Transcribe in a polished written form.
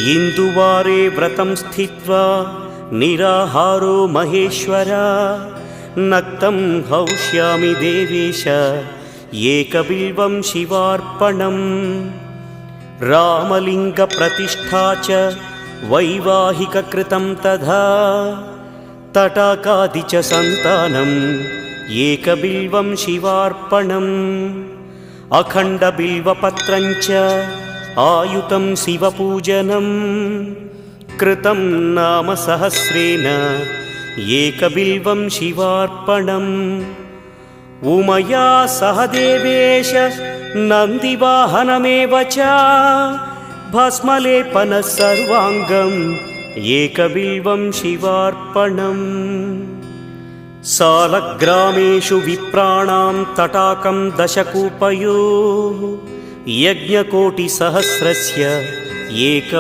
इन्दुवारे व्रतं स्थित्वा निराहारो महेश्वर नक्तं हौष्यामि देवेश एकबिल्वं शिवार्पणम् रामलिङ्गप्रतिष्ठा च वैवाहिककृतं तथा तटाकादि च सन्तानम् एकबिल्वं शिवार्पणम् अखण्डबिल्वपत्रं च आयुतं शिवपूजनम् कृतं नाम सहस्रेण एकबिल्वं शिवार्पणम् उमया सह देवेश नन्दिवाहनमेव च भस्मलेपनः सर्वाङ्गम् एकबिल्वं शिवार्पणम् सालग्रामेषु विप्राणां तटाकं दशकूपयोः यज्ञकोटिसहस्रस्य एकबिल्वं